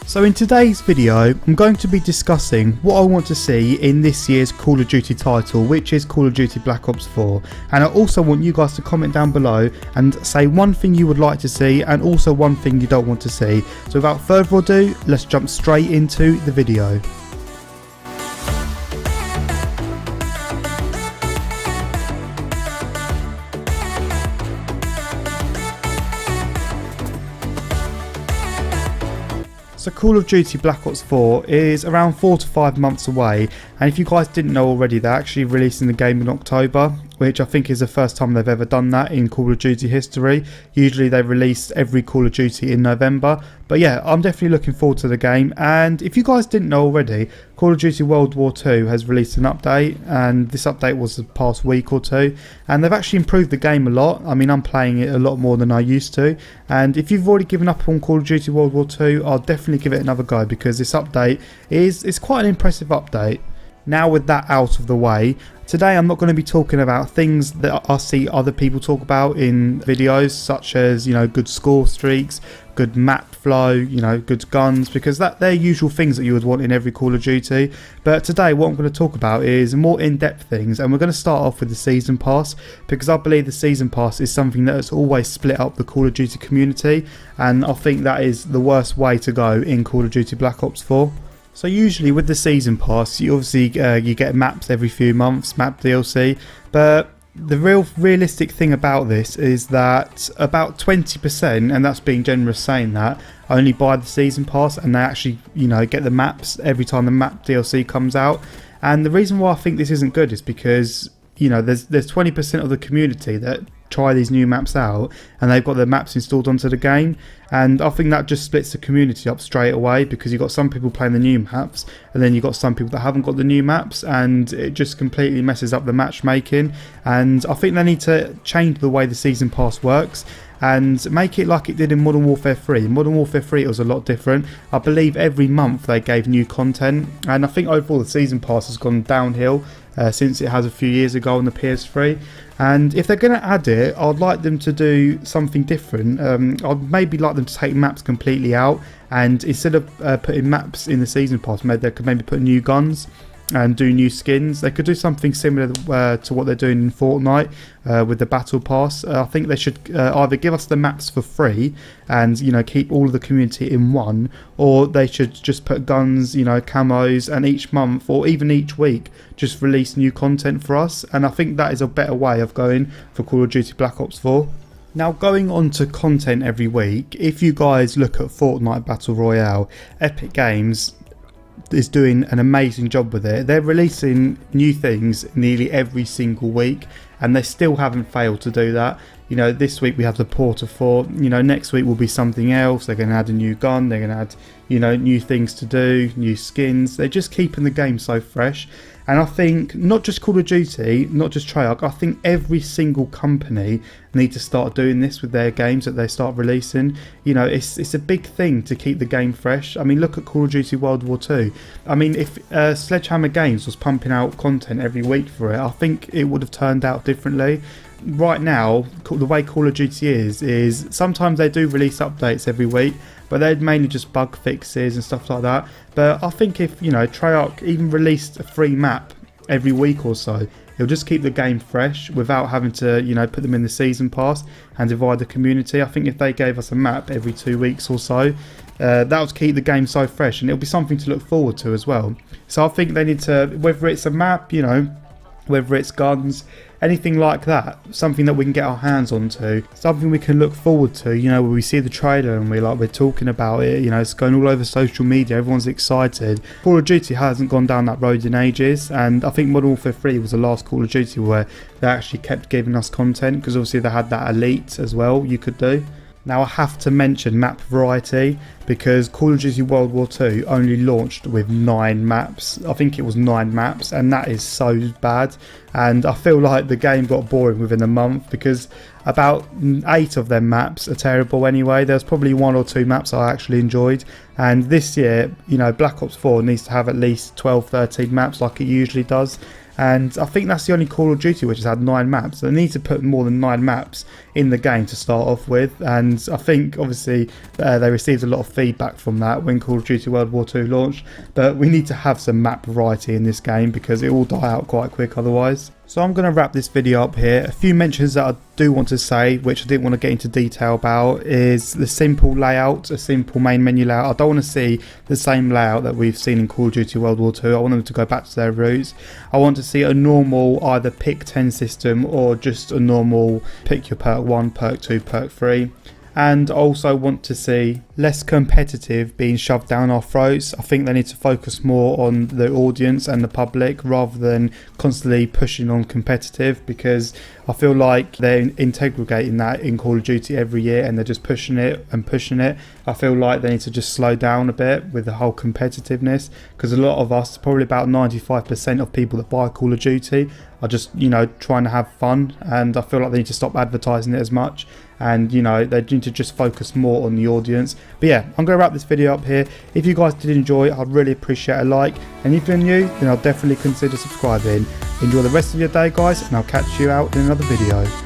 So in today's video, I'm going to be discussing what I want to see in this year's Call of Duty title, which is Call of Duty Black Ops 4. And I also want you guys to comment down below and say one thing you would like to see and also one thing you don't want to see. So without further ado, let's jump straight into the video. So Call of Duty Black Ops 4 is around 4 to 5 months away, and if you guys didn't know already, they're actually releasing the game in October, which I think is the first time they've ever done that in Call of Duty history. Usually they release every Call of Duty in November, but yeah, I'm definitely looking forward to the game. And if you guys didn't know already, Call of Duty WW2 has released an update, and this update was the past week or two, and they've actually improved the game a lot. I mean, I'm playing it a lot more than I used to, and if you've already given up on Call of Duty WW2, I'll definitely give it another go, because this update is quite an impressive update. Now with that out of the way, today I'm not going to be talking about things that I see other people talk about in videos, such as, you know, good score streaks, good map flow, you know, good guns, because they're usual things that you would want in every Call of Duty. But today what I'm going to talk about is more in-depth things, and we're going to start off with the Season Pass, because I believe the Season Pass is something that has always split up the Call of Duty community, and I think that is the worst way to go in Call of Duty Black Ops 4. So usually with the Season Pass, you obviously you get maps every few months, map DLC, but the realistic thing about this is that about 20%, and that's being generous saying that, only buy the Season Pass, and they actually, you know, get the maps every time the map DLC comes out. And the reason why I think this isn't good is because, you know, there's 20% of the community that try these new maps out and they've got the maps installed onto the game, and I think that just splits the community up straight away, because you've got some people playing the new maps and then you've got some people that haven't got the new maps, and it just completely messes up the matchmaking. And I think they need to change the way the Season Pass works and make it like it did in Modern Warfare 3. In Modern Warfare 3 it was a lot different. I believe every month they gave new content, and I think overall the Season Pass has gone downhill since it has a few years ago on the PS3. And if they're going to add it, I'd like them to do something different. I'd maybe like them to take maps completely out, and instead of putting maps in the Season Pass, maybe they could maybe put new guns and do new skins. They could do something similar to what they're doing in Fortnite with the Battle Pass. I think they should either give us the maps for free and, you know, keep all of the community in one, or they should just put guns, you know, camos, and each month or even each week just release new content for us. And I think that is a better way of going for Call of Duty Black Ops 4. Now, going on to content every week, if you guys look at Fortnite Battle Royale, Epic Games is doing an amazing job with it. They're releasing new things nearly every single week, and they still haven't failed to do that. You know, this week we have the Porter 4, you know, next week will be something else. They're going to add a new gun, they're going to add, you know, new things to do, new skins. They're just keeping the game so fresh. And I think not just Call of Duty, not just Treyarch, I think every single company need to start doing this with their games that they start releasing. You know, it's a big thing to keep the game fresh. I mean, look at Call of Duty World War 2. I mean, if Sledgehammer Games was pumping out content every week for it, I think it would have turned out differently. Right now, the way Call of Duty is sometimes they do release updates every week, but they're mainly just bug fixes and stuff like that. But I think if, you know, Treyarch even released a free map every week or so, it'll just keep the game fresh without having to, you know, put them in the Season Pass and divide the community. I think if they gave us a map every 2 weeks or so, that would keep the game so fresh, and it'll be something to look forward to as well. So I think they need to, whether it's a map, you know, whether it's guns, anything like that, something that we can get our hands onto, something we can look forward to, you know, where we see the trailer and we're talking about it, you know, it's going all over social media, everyone's excited. Call of Duty hasn't gone down that road in ages, and I think Modern Warfare 3 was the last Call of Duty where they actually kept giving us content, because obviously they had that Elite as well you could do. Now I have to mention map variety, because Call of Duty World War 2 only launched with 9 maps. I think it was 9 maps, and that is so bad. And I feel like the game got boring within a month, because about 8 of them maps are terrible anyway. There's probably 1 or 2 maps I actually enjoyed. And this year, you know, Black Ops 4 needs to have at least 12, 13 maps like it usually does. and I think that's the only Call of Duty which has had 9 maps. They need to put more than 9 maps in the game to start off with, and I think obviously they received a lot of feedback from that when Call of Duty World War II launched, but we need to have some map variety in this game because it will die out quite quick otherwise. So I'm going to wrap this video up here. A few mentions that I do want to say, which I didn't want to get into detail about, is the simple layout, a simple main menu layout. I don't want to see the same layout that we've seen in Call of Duty World War II. I want them to go back to their roots. I want to see a normal either pick 10 system or just a normal pick your perk 1, perk 2, perk 3. And also want to see less competitive being shoved down our throats. I think they need to focus more on the audience and the public rather than constantly pushing on competitive, because I feel like they're integrating that in Call of Duty every year and they're just pushing it and pushing it. I feel like they need to just slow down a bit with the whole competitiveness, because a lot of us, probably about 95% of people that buy Call of Duty are just, you know, trying to have fun, and I feel like they need to stop advertising it as much, and you know, they need to just focus more on the audience. But yeah, I'm going to wrap this video up here. If you guys did enjoy, I'd really appreciate a like, and if you're new, then I'll definitely consider subscribing. Enjoy the rest of your day, guys, and I'll catch you out in another video.